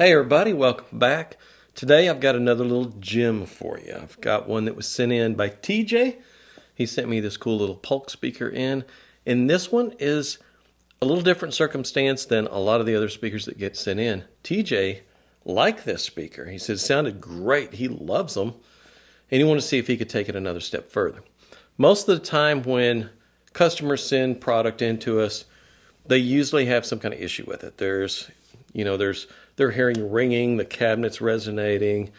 Hey everybody, welcome back. Today I've got another little gem for you. I've got one that was sent in by TJ. He sent me this cool little Polk speaker in. And this one is a little different circumstance than a lot of the other speakers that get sent in. TJ liked this speaker. He said it sounded great. He loves them. And he wanted to see if he could take it another step further. Most of the time when customers send product into us, they usually have some kind of issue with it. They're hearing ringing, the cabinet's resonating,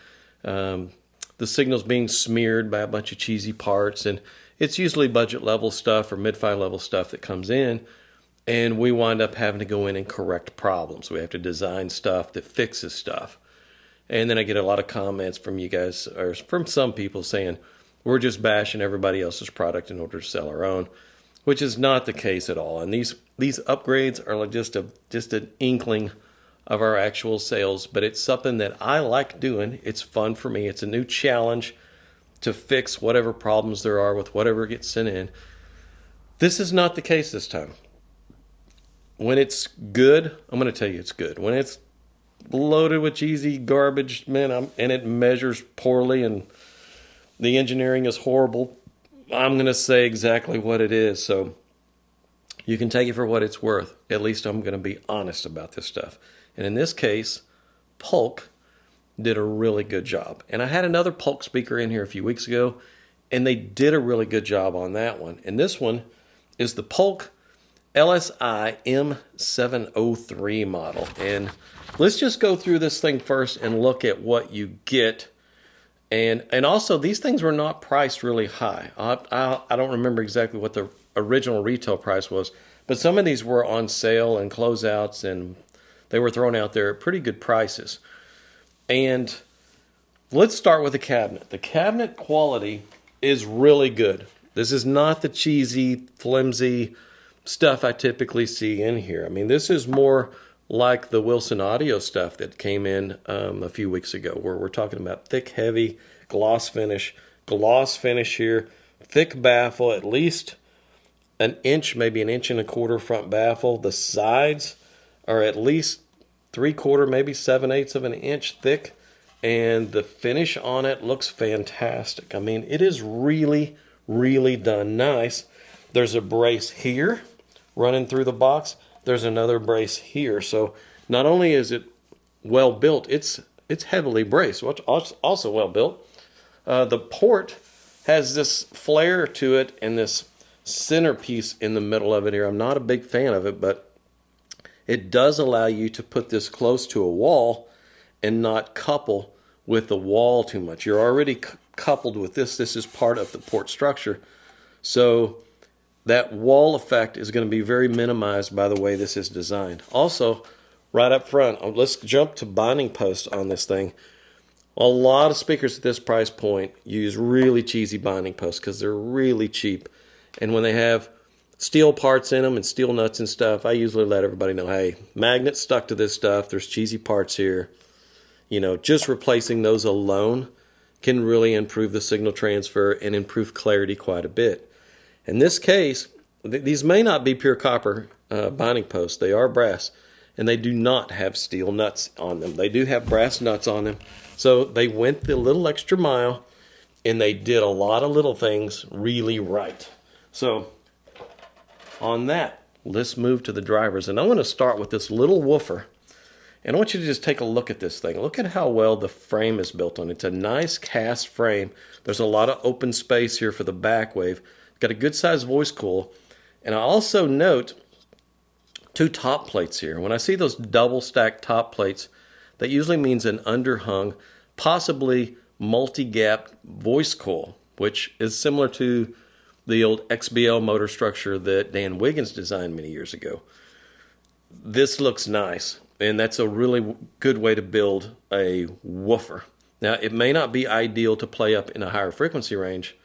the signal's being smeared by a bunch of cheesy parts, and it's usually budget level stuff or mid-fi level stuff that comes in, and we wind up having to go in and correct problems. We have to design stuff that fixes stuff. And then I get a lot of comments from you guys, or from some people saying, we're just bashing everybody else's product in order to sell our own, which is not the case at all. And these upgrades are like just an inkling of our actual sales, but it's something that I like doing. It's fun for me. It's a new challenge to fix whatever problems there are with whatever gets sent in. This is not the case this time. When it's good, I'm going to tell you it's good. When it's loaded with cheesy garbage, man, and it measures poorly and the engineering is horrible, I'm going to say exactly what it is. So you can take it for what it's worth. At least I'm going to be honest about this stuff. And in this case, Polk did a really good job. And I had another Polk speaker in here a few weeks ago, and they did a really good job on that one. And this one is the Polk LSiM703 model. And let's just go through this thing first and look at what you get. And also, these things were not priced really high. I don't remember exactly what the original retail price was, but some of these were on sale and closeouts, and they were thrown out there at pretty good prices. And let's start with the cabinet. The cabinet quality is really good. This is not the cheesy, flimsy stuff I typically see in here. I mean, this is more like the Wilson Audio stuff that came in a few weeks ago, where we're talking about thick, heavy, gloss finish here, thick baffle, at least an inch, maybe an inch and a quarter front baffle. The sides are at least 3/4, maybe 7/8 of an inch thick, and the finish on it looks fantastic. I mean, it is really, really done nice. There's a brace here running through the box. There's another brace here. So not only is it well built, it's heavily braced, which is also well built. The port has this flare to it and this centerpiece in the middle of it here. I'm not a big fan of it, but it does allow you to put this close to a wall and not couple with the wall too much. You're already coupled with this. This is part of the port structure. So that wall effect is going to be very minimized by the way this is designed. Also, right up front, let's jump to binding posts on this thing. A lot of speakers at this price point use really cheesy binding posts because they're really cheap. And when they have steel parts in them and steel nuts and stuff, I usually let everybody know, hey, magnets stuck to this stuff. There's cheesy parts here. Just replacing those alone can really improve the signal transfer and improve clarity quite a bit. In this case, these may not be pure copper binding posts. They are brass, and they do not have steel nuts on them. They do have brass nuts on them. So they went the little extra mile, and they did a lot of little things really right. So on that, let's move to the drivers. And I want to start with this little woofer. And I want you to just take a look at this thing. Look at how well the frame is built on. It's a nice cast frame. There's a lot of open space here for the back wave. Got a good sized voice coil. And I also note two top plates here. When I see those double stacked top plates, that usually means an underhung, possibly multi-gap voice coil, which is similar to the old XBL motor structure that Dan Wiggins designed many years ago. This looks nice, and that's a really good way to build a woofer. Now, it may not be ideal to play up in a higher frequency range,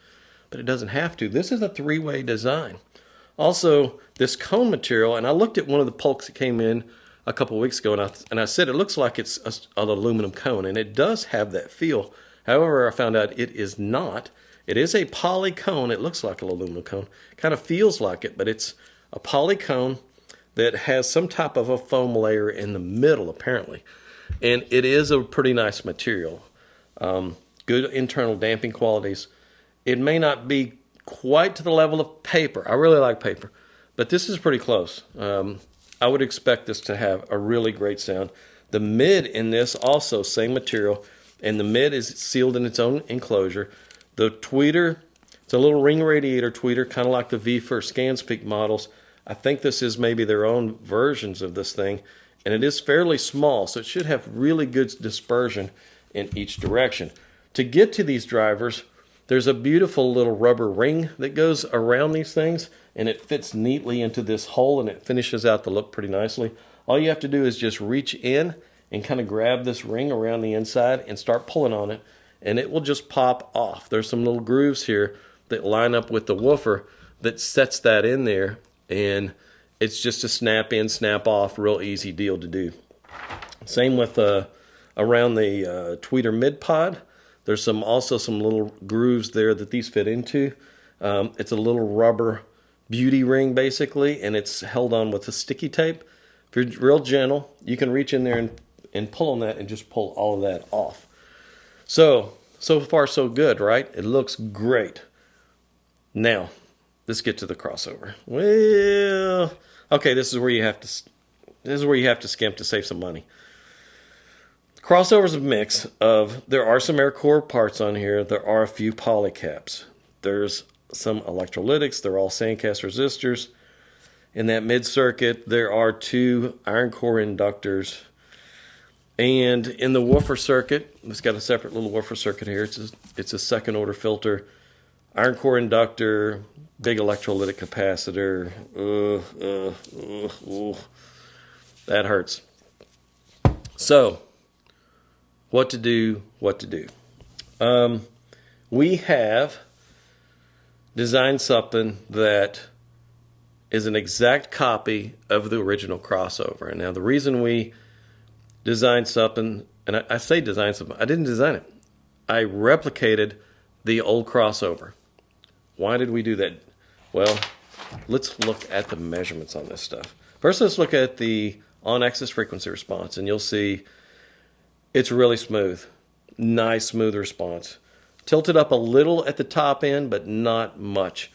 but it doesn't have to. This is a three-way design. Also, this cone material, and I looked at one of the Polks that came in a couple of weeks ago, and I said it looks like it's an aluminum cone, and it does have that feel. However, I found out it is not. It is a poly cone. It looks like an aluminum cone. Kind of feels like it, but it's a poly cone that has some type of a foam layer in the middle, apparently. And it is a pretty nice material. Good internal damping qualities. It may not be quite to the level of paper. I really like paper, but this is pretty close. I would expect this to have a really great sound. The mid in this also, same material, and the mid is sealed in its own enclosure. The tweeter, it's a little ring radiator tweeter, kind of like the V for ScanSpeak models. I think this is maybe their own versions of this thing, and it is fairly small, so it should have really good dispersion in each direction. To get to these drivers, there's a beautiful little rubber ring that goes around these things, and it fits neatly into this hole, and it finishes out the look pretty nicely. All you have to do is just reach in and kind of grab this ring around the inside and start pulling on it, and it will just pop off. There's some little grooves here that line up with the woofer that sets that in there, and it's just a snap in, snap off, real easy deal to do. Same with around the tweeter mid pod. There's also some little grooves there that these fit into. It's a little rubber beauty ring basically, and it's held on with a sticky tape. If you're real gentle, you can reach in there and pull on that and just pull all of that off. So far so good, right? It looks great. Now, let's get to the crossover. Well, okay, this is where you have to skimp to save some money. Crossover's a mix of, there are some air core parts on here, there are a few polycaps, there's some electrolytics, they're all sandcast resistors. In that mid circuit, there are 2 iron core inductors. And in the woofer circuit, it's got a separate little woofer circuit here. It's a second order filter, iron core inductor, big electrolytic capacitor. That hurts. So, what to do? We have designed something that is an exact copy of the original crossover. And now the reason we designed something, and I say designed something, I didn't design it. I replicated the old crossover. Why did we do that? Well, let's look at the measurements on this stuff. First, let's look at the on-axis frequency response, and you'll see it's really smooth. Nice, smooth response. Tilted up a little at the top end, but not much.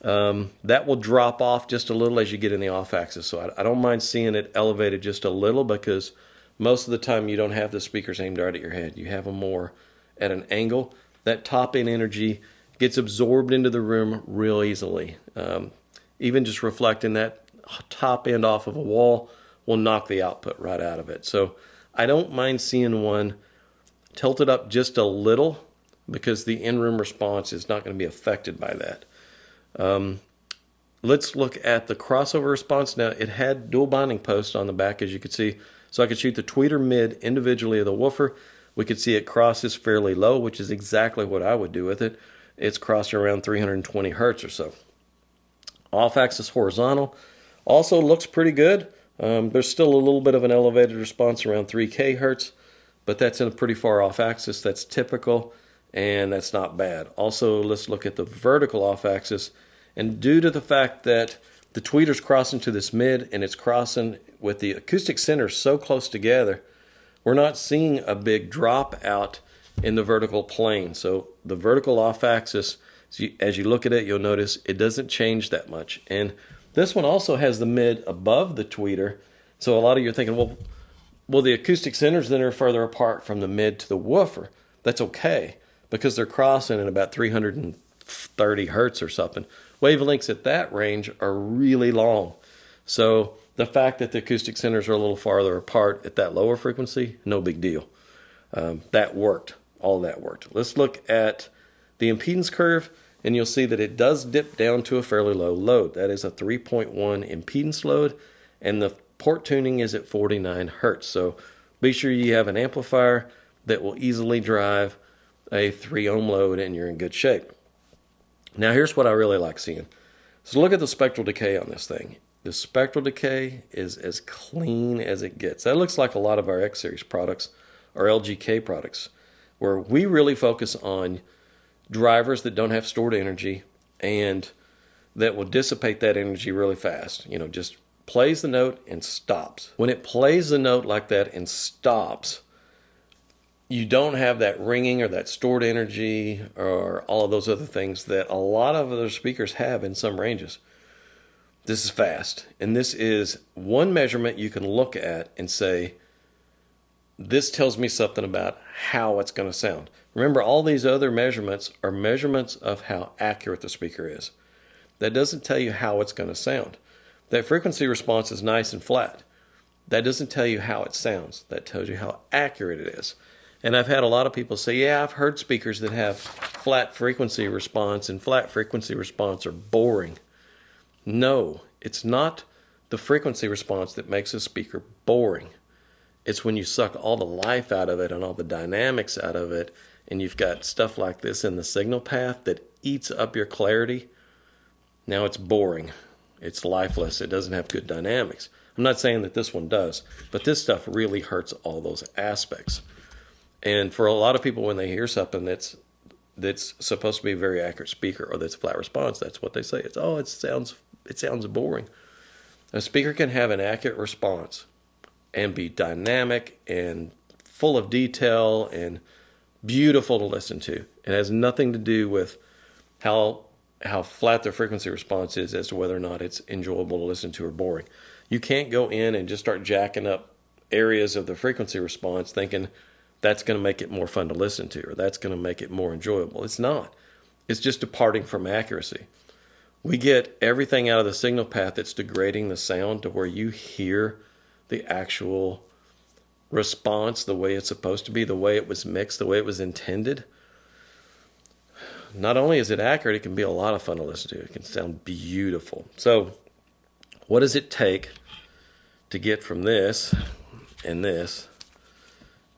That will drop off just a little as you get in the off-axis. So I don't mind seeing it elevated just a little, because most of the time you don't have the speakers aimed right at your head. You have them more at an angle. That top-end energy gets absorbed into the room real easily. Even just reflecting that top end off of a wall will knock the output right out of it. So I don't mind seeing one tilted up just a little, because the in-room response is not going to be affected by that. Let's look at the crossover response. Now, it had dual binding posts on the back, as you can see. So I could shoot the tweeter mid individually of the woofer. We could see it crosses fairly low, which is exactly what I would do with it. It's crossing around 320 hertz or so. Off-axis horizontal also looks pretty good. There's still a little bit of an elevated response around 3K hertz, but that's in a pretty far off-axis. That's typical, and that's not bad. Also, let's look at the vertical off-axis. And due to the fact that the tweeter's crossing to this mid, and it's crossing with the acoustic centers so close together, we're not seeing a big drop out in the vertical plane. So the vertical off-axis, as you look at it, you'll notice it doesn't change that much. And this one also has the mid above the tweeter. So a lot of you are thinking, well, the acoustic centers then are further apart from the mid to the woofer. That's okay, because they're crossing at about 330 hertz or something. Wavelengths at that range are really long. So the fact that the acoustic centers are a little farther apart at that lower frequency, no big deal. That worked. All that worked. Let's look at the impedance curve, and you'll see that it does dip down to a fairly low load. That is a 3.1 impedance load, and the port tuning is at 49 hertz. So be sure you have an amplifier that will easily drive a 3 ohm load, and you're in good shape. Now here's what I really like seeing. So look at the spectral decay on this thing. The spectral decay is as clean as it gets. That looks like a lot of our X series products, our LGK products, where we really focus on drivers that don't have stored energy and that will dissipate that energy really fast. You know, just plays the note and stops. When it plays the note like that and stops, you don't have that ringing or that stored energy or all of those other things that a lot of other speakers have in some ranges. This is fast. And this is one measurement you can look at and say, this tells me something about how it's going to sound. Remember, all these other measurements are measurements of how accurate the speaker is. That doesn't tell you how it's going to sound. That frequency response is nice and flat. That doesn't tell you how it sounds. That tells you how accurate it is. And I've had a lot of people say, yeah, I've heard speakers that have flat frequency response, and flat frequency response are boring. No, it's not the frequency response that makes a speaker boring. It's when you suck all the life out of it and all the dynamics out of it, and you've got stuff like this in the signal path that eats up your clarity. Now it's boring. It's lifeless. It doesn't have good dynamics. I'm not saying that this one does, but this stuff really hurts all those aspects. And for a lot of people, when they hear something that's supposed to be a very accurate speaker or that's a flat response, that's what they say. It's, oh, it sounds boring. A speaker can have an accurate response and be dynamic and full of detail and beautiful to listen to. It has nothing to do with how flat the frequency response is as to whether or not it's enjoyable to listen to or boring. You can't go in and just start jacking up areas of the frequency response thinking that's going to make it more fun to listen to or that's going to make it more enjoyable. It's not. It's just departing from accuracy. We get everything out of the signal path that's degrading the sound to where you hear the actual response the way it's supposed to be, the way it was mixed, the way it was intended. Not only is it accurate, it can be a lot of fun to listen to. It can sound beautiful. So what does it take to get from this and this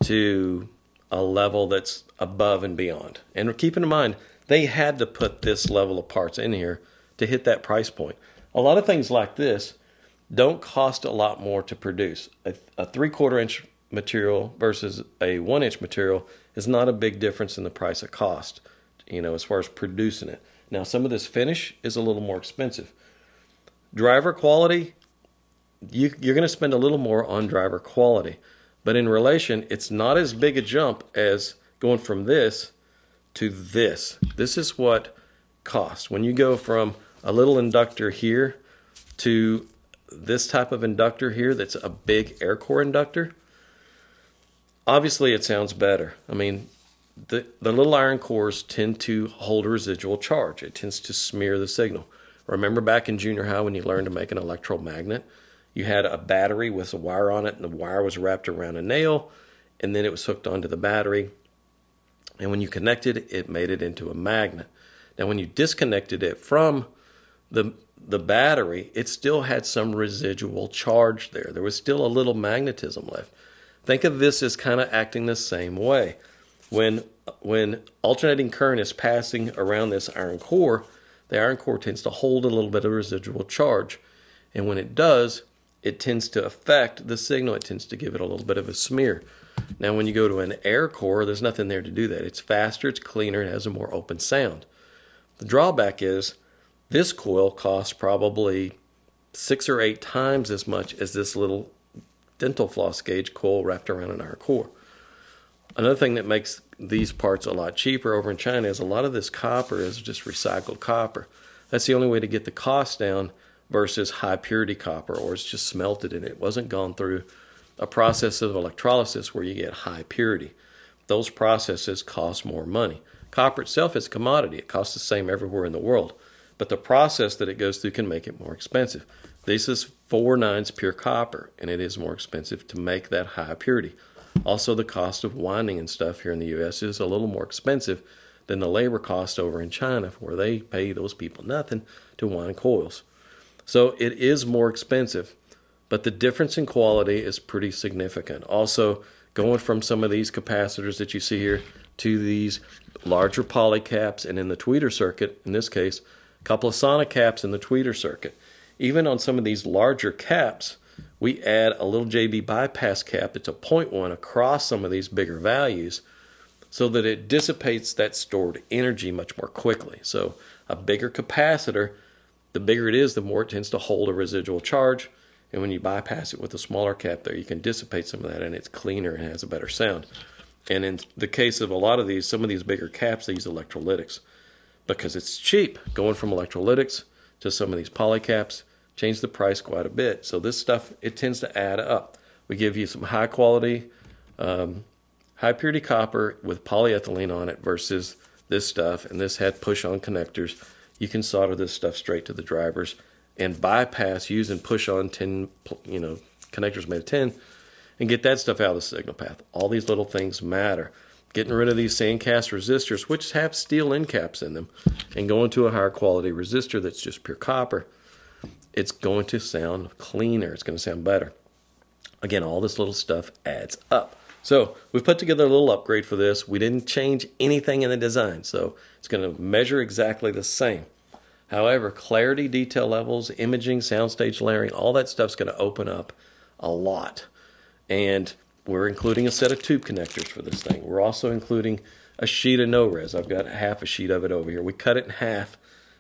to a level that's above and beyond? And keep in mind, they had to put this level of parts in here to hit that price point. A lot of things like this don't cost a lot more to produce. A 3/4 inch material versus a 1 inch material is not a big difference in the price of cost, as far as producing it. Now, some of this finish is a little more expensive. Driver quality, you're going to spend a little more on driver quality. But in relation, it's not as big a jump as going from this to this. This is what costs. When you go from a little inductor here to this type of inductor here that's a big air core inductor, obviously it sounds better. I mean, the little iron cores tend to hold a residual charge. It tends to smear the signal. Remember back in junior high when you learned to make an electromagnet? You had a battery with a wire on it, and the wire was wrapped around a nail, and then it was hooked onto the battery. And when you connected it, it made it into a magnet. Now, when you disconnected it from the battery, it still had some residual charge there. There was still a little magnetism left. Think of this as kind of acting the same way. When alternating current is passing around this iron core, the iron core tends to hold a little bit of residual charge. And when it does, it tends to affect the signal. It tends to give it a little bit of a smear. Now, when you go to an air core, there's nothing there to do that. It's faster, it's cleaner, it has a more open sound. The drawback is this coil costs probably 6 or 8 times as much as this little dental floss gauge coil wrapped around an iron core. Another thing that makes these parts a lot cheaper over in China is a lot of this copper is just recycled copper. That's the only way to get the cost down versus high purity copper, or it's just smelted and it wasn't gone through a process of electrolysis where you get high purity. Those processes cost more money. Copper itself is a commodity. It costs the same everywhere in the world, but the process that it goes through can make it more expensive. This is 4/9 pure copper, and it is more expensive to make that high purity. Also, the cost of winding and stuff here in the U.S. is a little more expensive than the labor cost over in China, where they pay those people nothing to wind coils. So it is more expensive, but the difference in quality is pretty significant. Also, going from some of these capacitors that you see here to these larger poly caps, and in the tweeter circuit, in this case, a couple of sonic caps in the tweeter circuit. Even on some of these larger caps, we add a little JB bypass cap. It's a 0.1 across some of these bigger values so that it dissipates that stored energy much more quickly. So a bigger capacitor, the bigger it is, the more it tends to hold a residual charge, And when you bypass it with a smaller cap there, you can dissipate some of that, and it's cleaner and has a better sound. And in the case of a lot of these, some of these bigger caps, they use electrolytics because it's cheap. Going from electrolytics to some of these poly caps changed the price quite a bit. So this stuff, it tends to add up. We give you some high quality, high purity copper with polyethylene on it versus this stuff. And this had push-on connectors. You can solder this stuff straight to the drivers and bypass using push-on tin, connectors made of tin, and get that stuff out of the signal path. All these little things matter. Getting rid of these sandcast resistors, which have steel end caps in them, and going to a higher quality resistor that's just pure copper, it's going to sound cleaner. It's going to sound better. Again, all this little stuff adds up. So we've put together a little upgrade for this. We didn't change anything in the design, so it's going to measure exactly the same. However, clarity, detail levels, imaging, soundstage layering, all that stuff's going to open up a lot. And we're including a set of tube connectors for this thing. We're also including a sheet of no-res. I've got half a sheet of it over here. We cut it in half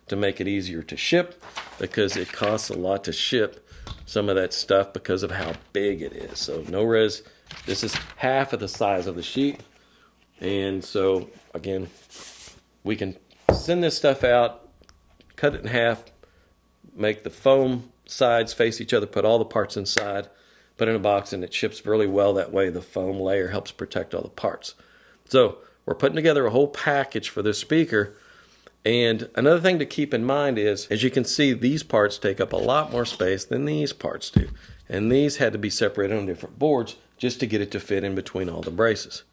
to make it easier to ship because it costs a lot to ship some of that stuff because of how big it is. So no-res, this is half of the size of the sheet. And so, again, we can send this stuff out, cut it in half, make the foam sides face each other, put all the parts inside, put it in a box, and it ships really well that way. The foam layer helps protect all the parts. So we're putting together a whole package for this speaker. And another thing to keep in mind is, as you can see, these parts take up a lot more space than these parts do. And these had to be separated on different boards just to get it to fit in between all the braces.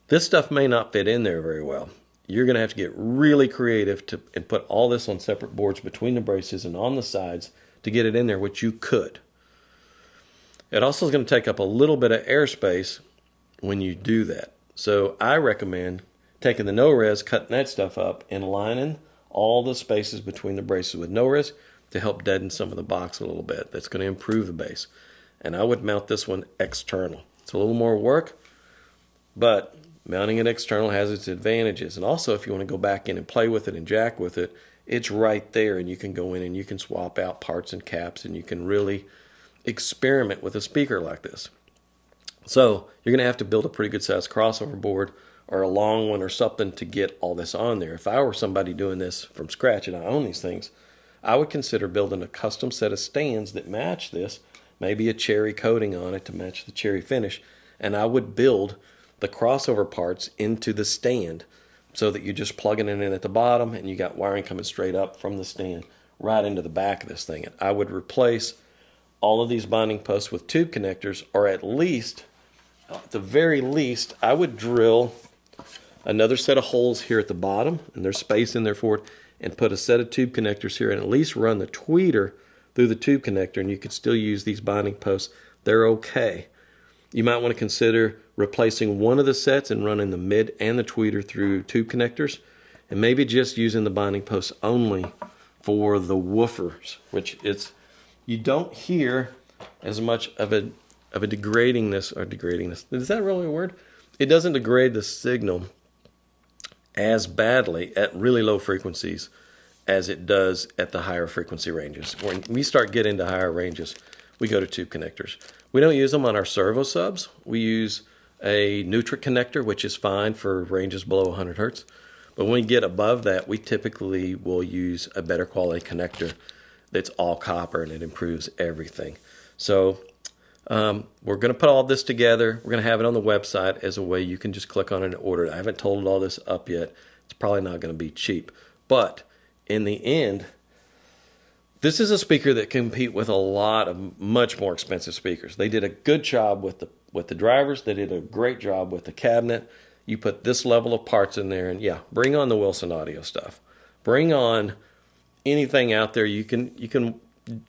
This stuff may not fit in there very well. You're going to have to get really creative and put all this on separate boards between the braces and on the sides to get it in there, which you could. It also is going to take up a little bit of airspace when you do that. So I recommend taking the no-res, cutting that stuff up, and lining all the spaces between the braces with no-res to help deaden some of the box a little bit. That's going to improve the bass. And I would mount this one external. It's a little more work, but mounting it external has its advantages. And also, if you want to go back in and play with it and jack with it, it's right there, and you can go in and you can swap out parts and caps, and you can really experiment with a speaker like this. So you're going to have to build a pretty good sized crossover board or a long one or something to get all this on there. If I were somebody doing this from scratch and I own these things, I would consider building a custom set of stands that match this, maybe a cherry coating on it to match the cherry finish, and I would build the crossover parts into the stand so that you're just plugging it in at the bottom and you got wiring coming straight up from the stand right into the back of this thing. And I would replace all of these bonding posts with tube connectors, or at the very least, I would drill another set of holes here at the bottom, and there's space in there for it, and put a set of tube connectors here and at least run the tweeter through the tube connector, and you could still use these bonding posts. They're okay. You might want to consider replacing one of the sets and running the mid and the tweeter through tube connectors, and maybe just using the bonding posts only for the woofers, which you don't hear as much of a degradingness. Is that really a word? It doesn't degrade the signal as badly at really low frequencies as it does at the higher frequency ranges. When we start getting to higher ranges, we go to tube connectors. We don't use them on our servo subs. We use a Nutric connector, which is fine for ranges below 100 hertz. But when we get above that, we typically will use a better quality connector that's all copper, and it improves everything. So we're going to put all this together. We're going to have it on the website as a way you can just click on it and order it. I haven't totaled all this up yet. It's probably not going to be cheap. But in the end, this is a speaker that can compete with a lot of much more expensive speakers. They did a good job with the drivers. They did a great job with the cabinet. You put this level of parts in there, and yeah, bring on the Wilson Audio stuff. Bring on anything out there you can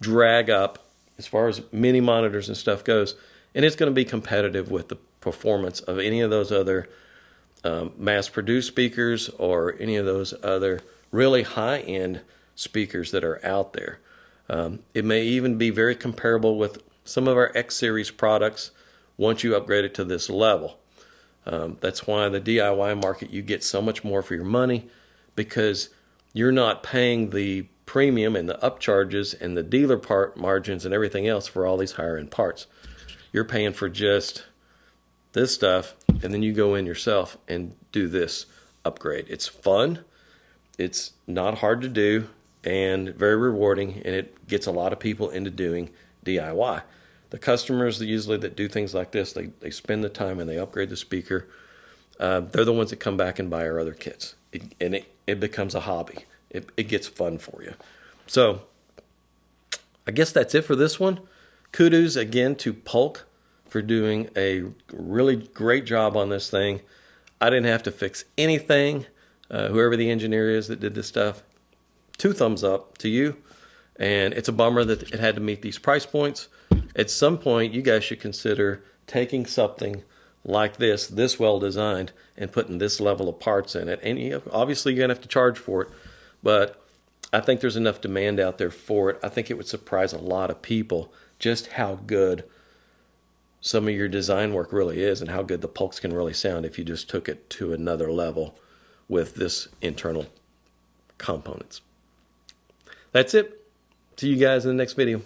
drag up as far as mini monitors and stuff goes, and it's going to be competitive with the performance of any of those other mass-produced speakers or any of those other really high-end speakers that are out there. It may even be very comparable with some of our X Series products once you upgrade it to this level. That's why the DIY market, you get so much more for your money, because you're not paying the premium and the upcharges and the dealer part margins and everything else for all these higher end parts. You're paying for just this stuff, and then you go in yourself and do this upgrade. It's fun, it's not hard to do, and very rewarding, and it gets a lot of people into doing DIY. The customers that usually that do things like this, they spend the time and they upgrade the speaker. They're the ones that come back and buy our other kits, it becomes a hobby. It gets fun for you. So I guess that's it for this one. Kudos again to Polk for doing a really great job on this thing. I didn't have to fix anything. Whoever the engineer is that did this stuff, 2 thumbs up to you. And it's a bummer that it had to meet these price points. At some point, you guys should consider taking something like this well designed, and putting this level of parts in it. And obviously you're going to have to charge for it, but I think there's enough demand out there for it. I think it would surprise a lot of people just how good some of your design work really is, and how good the Polks can really sound if you just took it to another level with this internal components. That's it. See you guys in the next video.